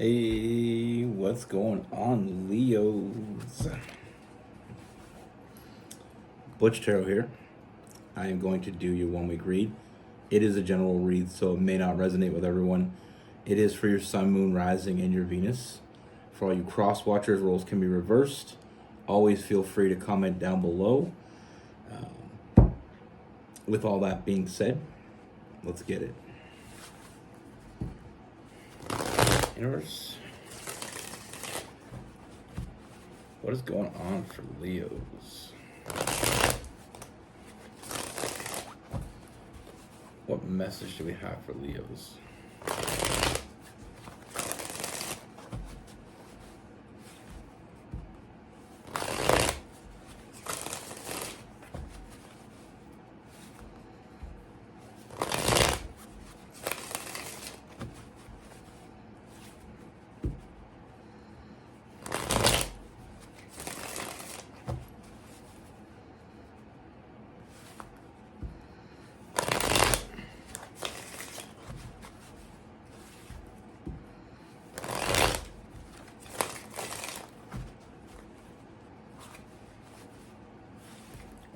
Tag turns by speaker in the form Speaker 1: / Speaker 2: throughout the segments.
Speaker 1: Hey, what's going on, Leos? Butch Tarot here. I am going to do your 1 week read. It is a general read, so it may not resonate with everyone. It is for your sun, moon, rising, and your Venus. For all you cross watchers, roles can be reversed. Always feel free to comment down below. With all that being said, let's get it. Universe. What is going on for Leos? What message do we have for Leos?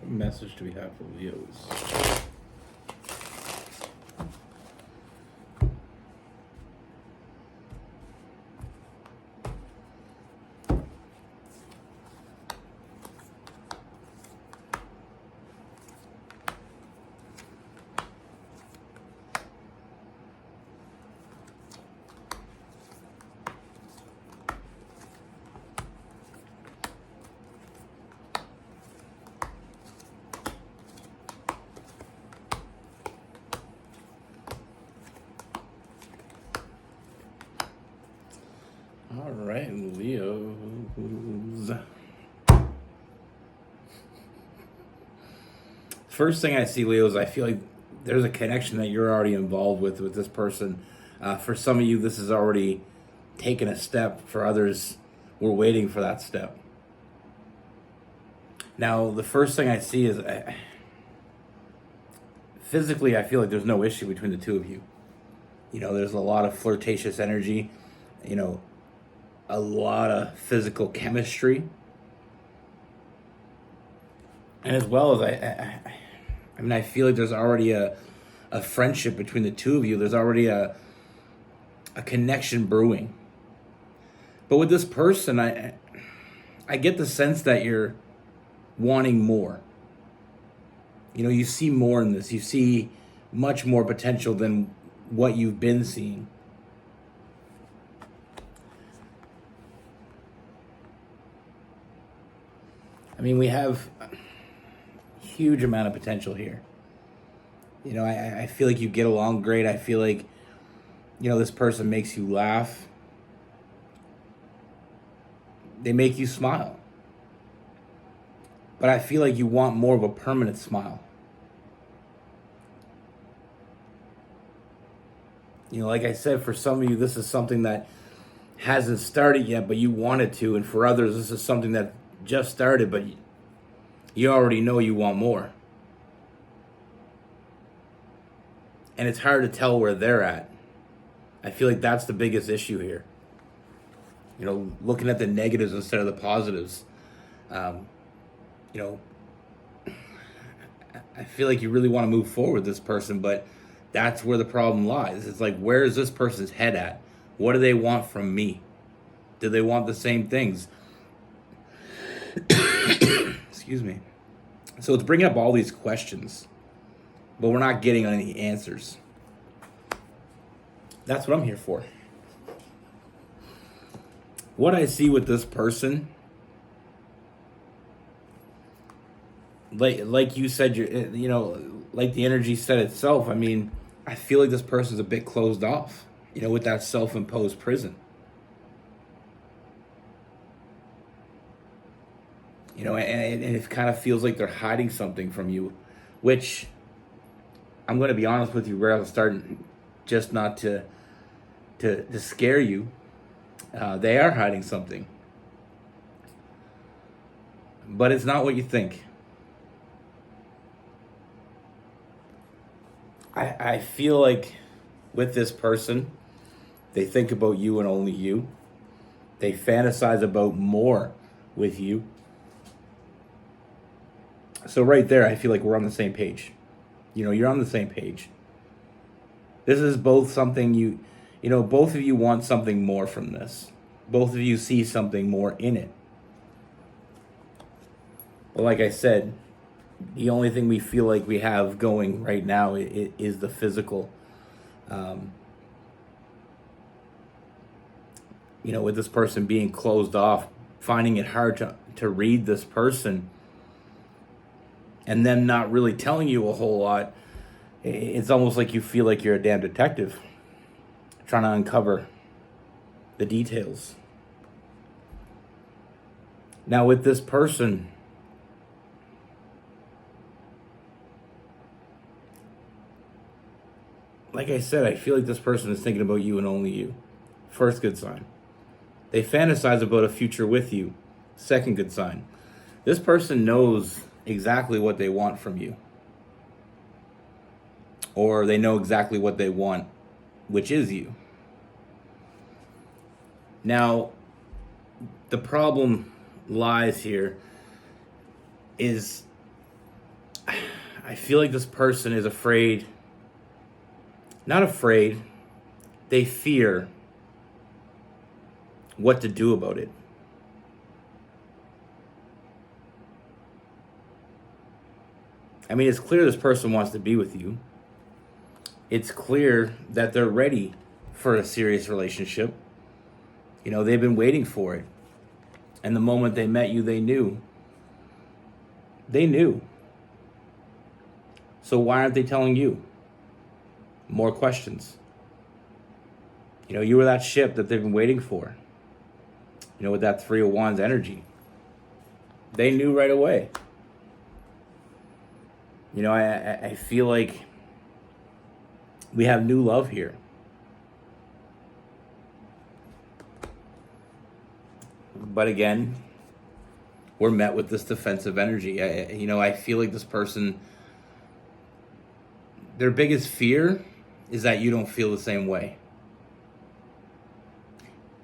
Speaker 1: What message do we have for Leos? All right, Leos. First thing I see, Leos, I feel like there's a connection that you're already involved with this person. For some of you, this is already taken a step. For others, we're waiting for that step. Now, the first thing I see is physically, I feel like there's no issue between the two of you. You know, there's a lot of flirtatious energy, you know, a lot of physical chemistry. And as well as I feel like there's already a friendship between the two of you. There's already a connection brewing. But with this person, I get the sense that you're wanting more. You know, you see more in this. You see much more potential than what you've been seeing. I mean, we have a huge amount of potential here. You know, I feel like you get along great. I feel like, you know, this person makes you laugh. They make you smile. But I feel like you want more of a permanent smile. You know, like I said, for some of you, this is something that hasn't started yet, but you want it to. And for others, this is something that just started, but you already know you want more. And it's hard to tell where they're at. I feel like that's the biggest issue here. You know, looking at the negatives instead of the positives. You know, I feel like you really want to move forward with this person, but that's where the problem lies. It's like, where is this person's head at? What do they want from me? Do they want the same things? Excuse me. So it's bringing up all these questions, but we're not getting any answers. That's what I'm here for. What I see with this person, like you said, you know, like the energy said itself. I mean, I feel like this person's a bit closed off, you know, with that self-imposed prison. You know, and it kind of feels like they're hiding something from you, which I'm going to be honest with you, right at the start, just not to scare you. They are hiding something, but it's not what you think. I feel like with this person, They think about you and only you. They fantasize about more with you. So right there, I feel like we're on the same page. You're on the same page. This is both something both of you want something more from this. Both of you see something more in it. But like I said, the only thing we feel like we have going right now is the physical. With this person being closed off, finding it hard to read this person, and them not really telling you a whole lot, it's almost like you feel like you're a damn detective trying to uncover the details. Now with this person, like I said, I feel like this person is thinking about you and only you. First good sign. They fantasize about a future with you. Second good sign. This person knows exactly what they want from you. Or they know exactly what they want, which is you. Now, the problem lies here is I feel like this person is afraid. Not afraid. They fear what to do about it. I mean, it's clear this person wants to be with you. It's clear that they're ready for a serious relationship. They've been waiting for it. And the moment they met you, they knew. They knew. So why aren't they telling you? More questions. You were that ship that they've been waiting for. With that Three of Wands energy. They knew right away. I feel like we have new love here. But again, we're met with this defensive energy. I feel like this person, their biggest fear is that you don't feel the same way.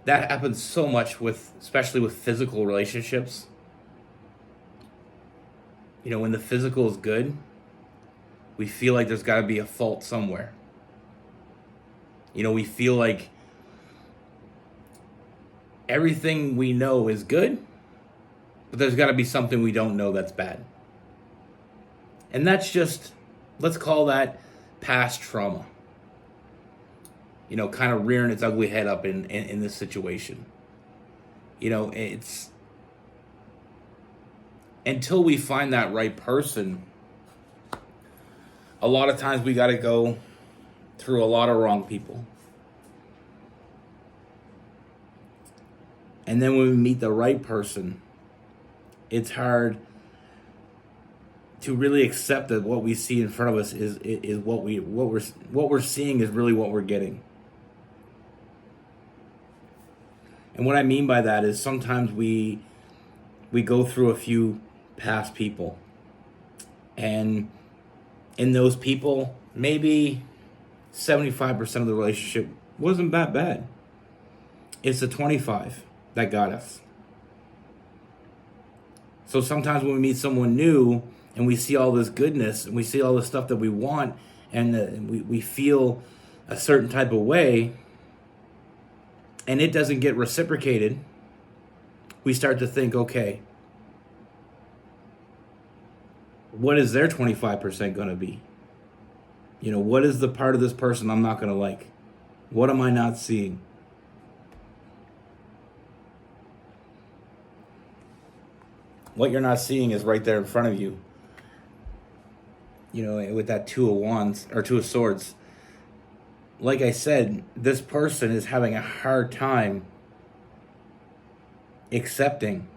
Speaker 1: That happens so much especially with physical relationships. When the physical is good, we feel like there's got to be a fault somewhere. We feel like everything we know is good, but there's got to be something we don't know that's bad. And that's just, let's call that past trauma. Kind of rearing its ugly head up in this situation. It's until we find that right person, a lot of times we got to go through a lot of wrong people. And then when we meet the right person, it's hard to really accept that what we see in front of us is what we're seeing is really what we're getting. And what I mean by that is sometimes we go through a few past people, and in those people, maybe 75% of the relationship wasn't that bad. It's the 25 that got us. So sometimes when we meet someone new and we see all this goodness and we see all the stuff that we want, and we feel a certain type of way, and it doesn't get reciprocated, we start to think, okay, what is their 25% going to be? What is the part of this person I'm not going to like? What am I not seeing? What you're not seeing is right there in front of you. With that Two of Wands, or Two of Swords. Like I said, this person is having a hard time accepting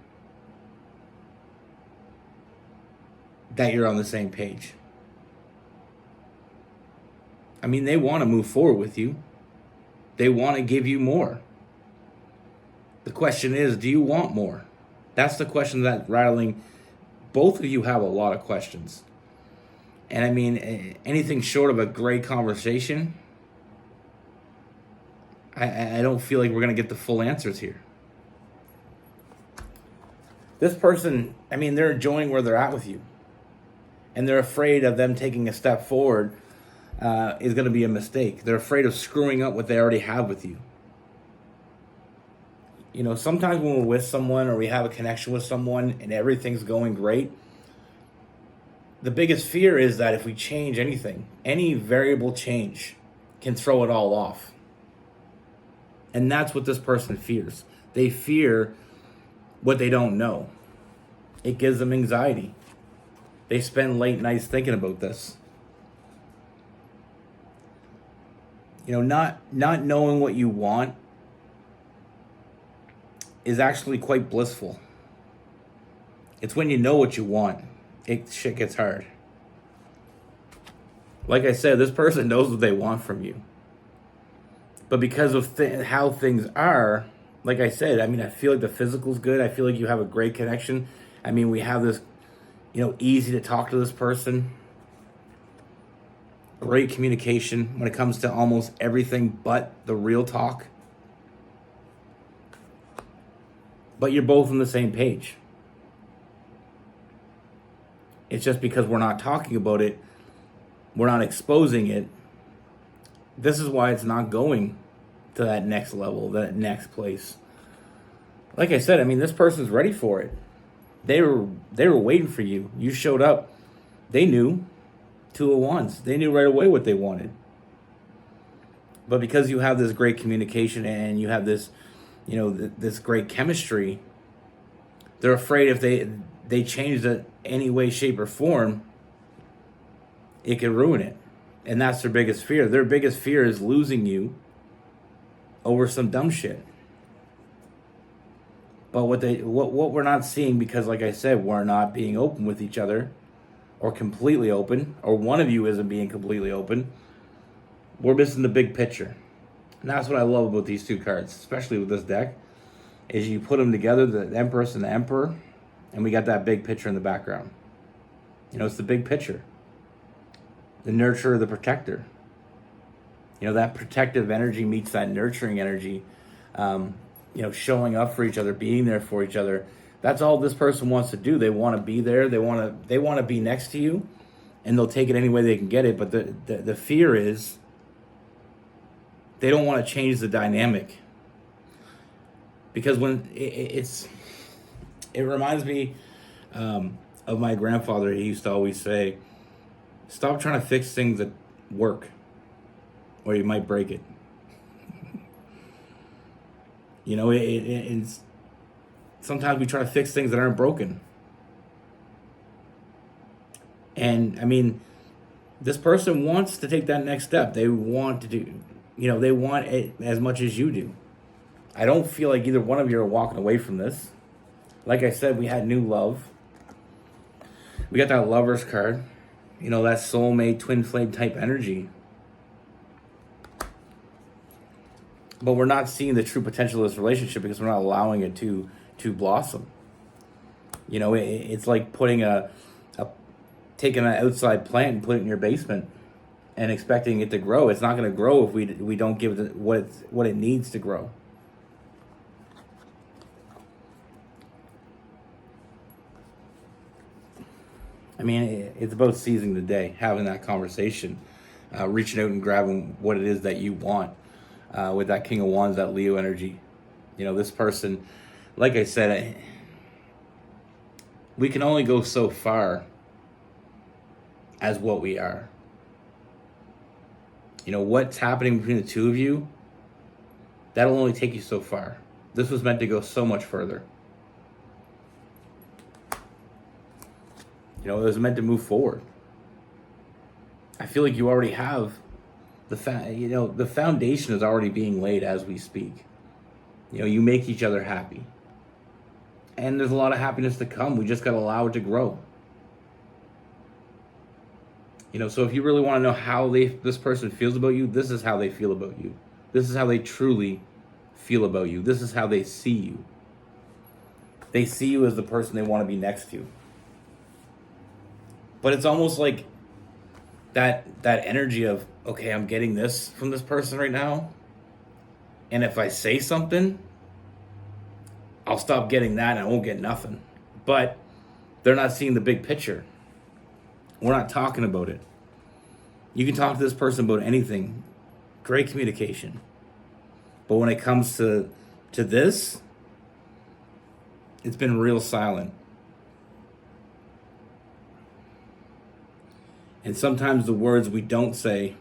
Speaker 1: that you're on the same page. I mean, they want to move forward with you. They want to give you more. The question is, do you want more? That's the question that's rattling. Both of you have a lot of questions. And I mean, anything short of a great conversation, I don't feel like we're going to get the full answers here. This person, I mean, they're enjoying where they're at with you. And they're afraid of them taking a step forward is going to be a mistake. They're afraid of screwing up what they already have with you. You know, sometimes when we're with someone or we have a connection with someone and everything's going great, the biggest fear is that if we change anything, any variable change can throw it all off. And that's what this person fears. They fear what they don't know. It gives them anxiety. They spend late nights thinking about this. You know, not knowing what you want is actually quite blissful. It's when you know what you want, shit gets hard. Like I said, this person knows what they want from you. But because of how things are, like I said, I mean, I feel like the physical's good. I feel like you have a great connection. I mean, we have this, easy to talk to this person. Great communication when it comes to almost everything but the real talk. But you're both on the same page. It's just because we're not talking about it, we're not exposing it. This is why it's not going to that next level, that next place. Like I said, I mean, this person's ready for it. They were waiting for you. You showed up. They knew. 2 of Wands. They knew right away what they wanted. But because you have this great communication and you have this, this great chemistry, they're afraid if they change it any way, shape, or form, it could ruin it. And that's their biggest fear. Their biggest fear is losing you over some dumb shit. But what we're not seeing, because like I said, we're not being open with each other, or completely open, or one of you isn't being completely open, we're missing the big picture. And that's what I love about these 2 cards, especially with this deck, is you put them together, the Empress and the Emperor, and we got that big picture in the background. It's the big picture. The nurturer, the protector. That protective energy meets that nurturing energy. Showing up for each other, being there for each other. That's all this person wants to do. They want to be there. They want to be next to you, and they'll take it any way they can get it. But the fear is they don't want to change the dynamic, because when it reminds me of my grandfather. He used to always say, "Stop trying to fix things that work, or you might break it." It's sometimes we try to fix things that aren't broken. And I mean, this person wants to take that next step. They want to do, they want it as much as you do. I don't feel like either one of you are walking away from this. Like I said, we had new love. We got that Lover's card. That soulmate, twin flame type energy. But we're not seeing the true potential of this relationship because we're not allowing it to blossom. It's like taking an outside plant and putting it in your basement and expecting it to grow. It's not going to grow if we don't give it what it needs to grow. I mean, it's about seizing the day, having that conversation, reaching out and grabbing what it is that you want. With that King of Wands, that Leo energy. This person, like I said, we can only go so far as what we are. What's happening between the 2 of you, that'll only take you so far. This was meant to go so much further. It was meant to move forward. I feel like you already have the foundation is already being laid as we speak. You make each other happy. And there's a lot of happiness to come. We just got to allow it to grow. So if you really want to know how this person feels about you, this is how they feel about you. This is how they truly feel about you. This is how they see you. They see you as the person they want to be next to. But it's almost like that energy of, okay, I'm getting this from this person right now, And if I say something, I'll stop getting that and I won't get nothing. But they're not seeing the big picture. We're not talking about it. You can talk to this person about anything. Great communication. But when it comes to this, it's been real silent. And sometimes the words we don't say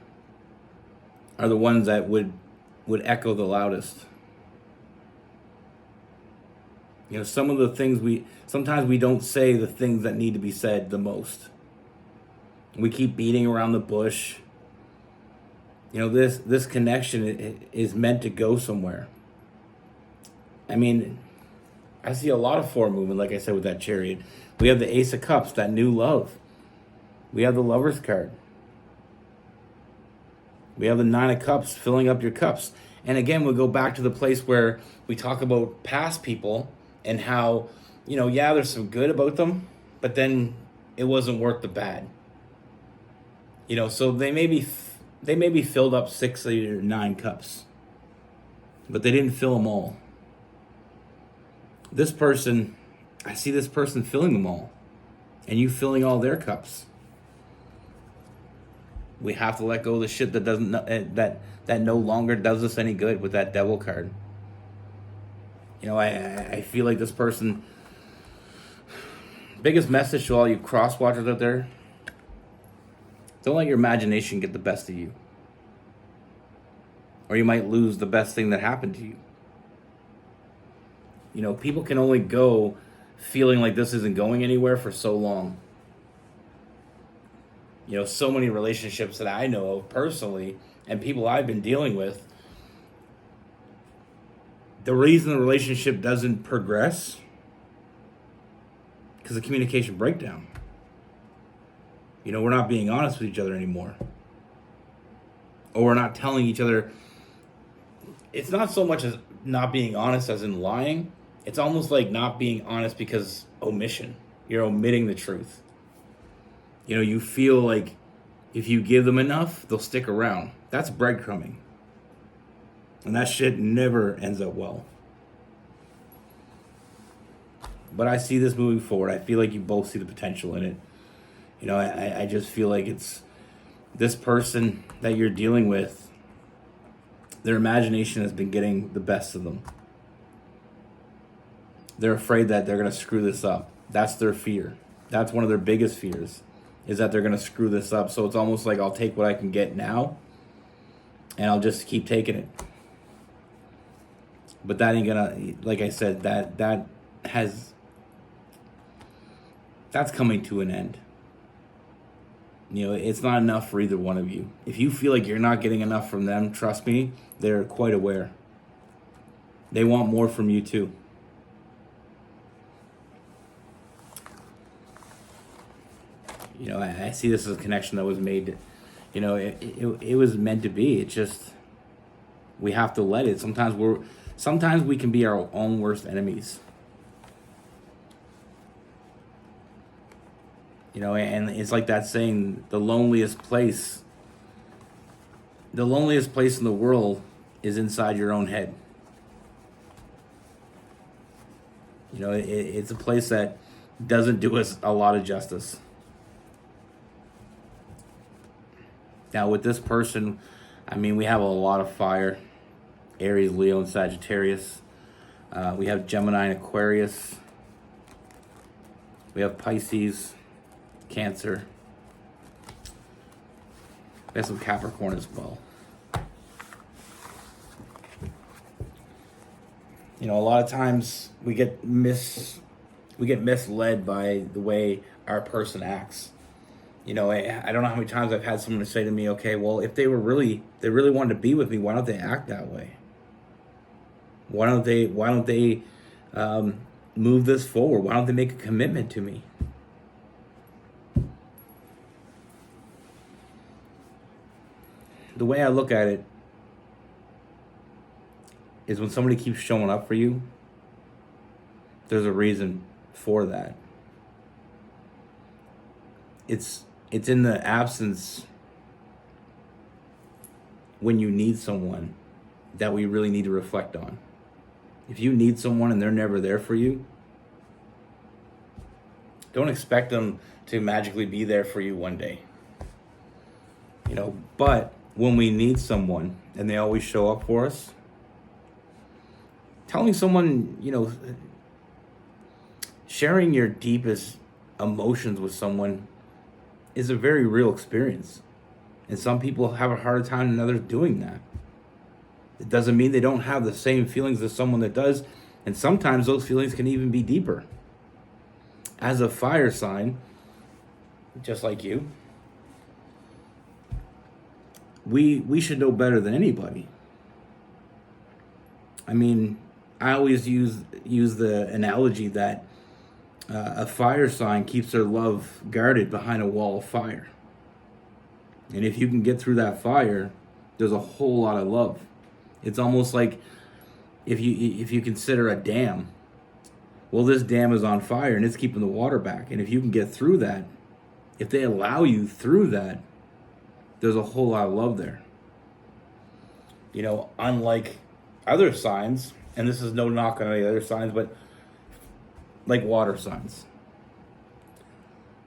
Speaker 1: are the ones that would echo the loudest. You know, some of the things sometimes we don't say the things that need to be said the most. We keep beating around the bush. You know, this connection is meant to go somewhere. I mean, I see a lot of forward movement, like I said, with that Chariot. We have the Ace of Cups, that new love. We have the Lover's card. We have the Nine of Cups, filling up your cups. And again, we'll go back to the place where we talk about past people and how, you know, yeah, there's some good about them, but then it wasn't worth the bad. You know, so they maybe filled up 6 or 9 cups, but they didn't fill them all. This person, I see this person filling them all, and you filling all their cups. We have to let go of the shit that doesn't that no longer does us any good with that Devil card. You know, I feel like this person. Biggest message to all you cross watchers out there: don't let your imagination get the best of you, or you might lose the best thing that happened to you. You know, people can only go feeling like this isn't going anywhere for so long. You know, so many relationships that I know of personally and people I've been dealing with, the reason the relationship doesn't progress because of communication breakdown. You know, we're not being honest with each other anymore. Or we're not telling each other. It's not so much as not being honest as in lying. It's almost like not being honest because omission. You're omitting the truth. You know, you feel like if you give them enough, they'll stick around. That's breadcrumbing. And that shit never ends up well. But I see this moving forward. I feel like you both see the potential in it. You know, I just feel like it's this person that you're dealing with, their imagination has been getting the best of them. They're afraid that they're going to screw this up. That's their fear. That's one of their biggest fears, is that they're going to screw this up. So it's almost like I'll take what I can get now and I'll just keep taking it. But that ain't going to, like I said, that's coming to an end. You know, it's not enough for either one of you. If you feel like you're not getting enough from them, trust me, they're quite aware. They want more from you too. You know, I see this as a connection that was made. You know, it was meant to be. It's just we have to let it. Sometimes we can be our own worst enemies. You know, and it's like that saying, the loneliest place in the world is inside your own head. You know, it's a place that doesn't do us a lot of justice. Now, with this person, I mean, we have a lot of fire. Aries, Leo, and Sagittarius. We have Gemini and Aquarius. We have Pisces, Cancer. We have some Capricorn as well. You know, a lot of times we get misled by the way our person acts. You know, I don't know how many times I've had someone say to me, okay, well, if they really wanted to be with me, why don't they act that way? Why don't they move this forward? Why don't they make a commitment to me? The way I look at it is when somebody keeps showing up for you, there's a reason for that. It's in the absence when you need someone that we really need to reflect on. If you need someone and they're never there for you, don't expect them to magically be there for you one day. But when we need someone and they always show up for us, telling someone, sharing your deepest emotions with someone is a very real experience. And some people have a harder time than others doing that. It doesn't mean they don't have the same feelings as someone that does. And sometimes those feelings can even be deeper. As a fire sign, just like you, we should know better than anybody. I mean, I always use the analogy that a fire sign keeps their love guarded behind a wall of fire. And if you can get through that fire, there's a whole lot of love. It's almost like if you consider a dam. Well, this dam is on fire and it's keeping the water back. And if you can get through that, if they allow you through that, there's a whole lot of love there. Unlike other signs, and this is no knock on any other signs, but like water signs.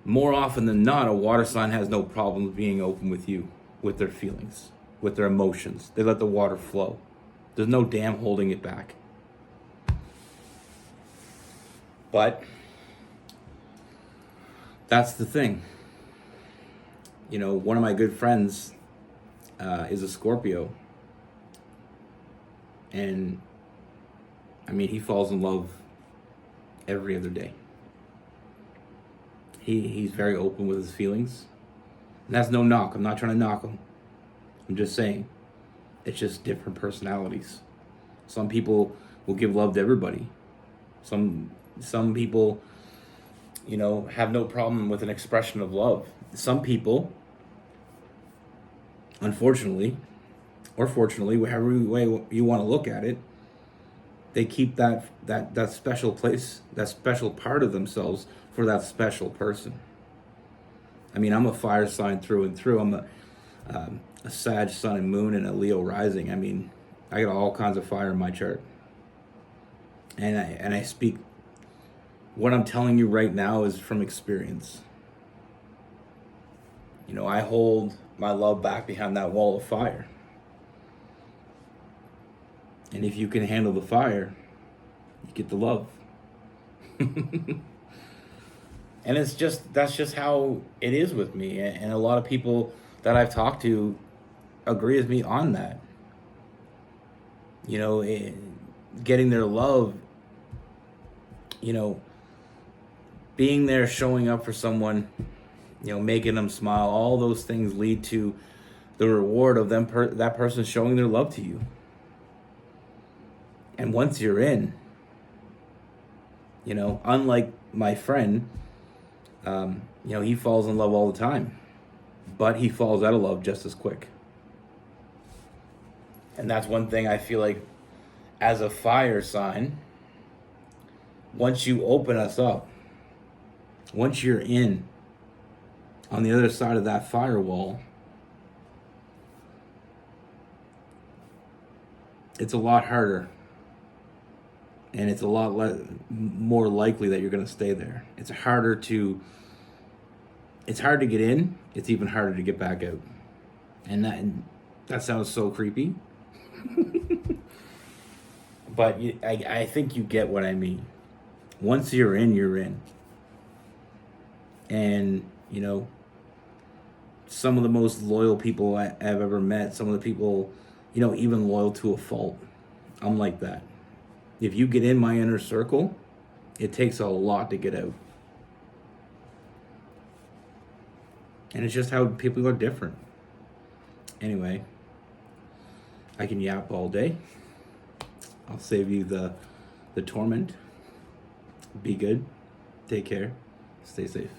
Speaker 1: More often than not, a water sign has no problems being open with you, with their feelings, with their emotions. They let the water flow. There's no dam holding it back. But that's the thing. One of my good friends is a Scorpio. And, he falls in love every other day. He's very open with his feelings. And that's no knock. I'm not trying to knock him. I'm just saying, it's just different personalities. Some people will give love to everybody. Some people, have no problem with an expression of love. Some people, unfortunately, or fortunately, whatever way you want to look at it, they keep that special place, that special part of themselves for that special person. I'm a fire sign through and through. I'm a Sag sun and moon and a Leo rising. I got all kinds of fire in my chart. And I speak, what I'm telling you right now is from experience. I hold my love back behind that wall of fire. And if you can handle the fire, you get the love. And that's just how it is with me. And a lot of people that I've talked to agree with me on that. Getting their love, being there, showing up for someone, making them smile, all those things lead to the reward of that person showing their love to you. And once you're in, unlike my friend, he falls in love all the time, but he falls out of love just as quick. And that's one thing I feel like as a fire sign, once you open us up, once you're in on the other side of that firewall, it's a lot harder. And it's a lot more likely that you're going to stay there. It's hard to get in. It's even harder to get back out. And that sounds so creepy. But I think you get what I mean. Once you're in, you're in. And, some of the most loyal people I've ever met, some of the people, even loyal to a fault. I'm like that. If you get in my inner circle, it takes a lot to get out. And it's just how people are different. Anyway, I can yap all day. I'll save you the torment. Be good. Take care. Stay safe.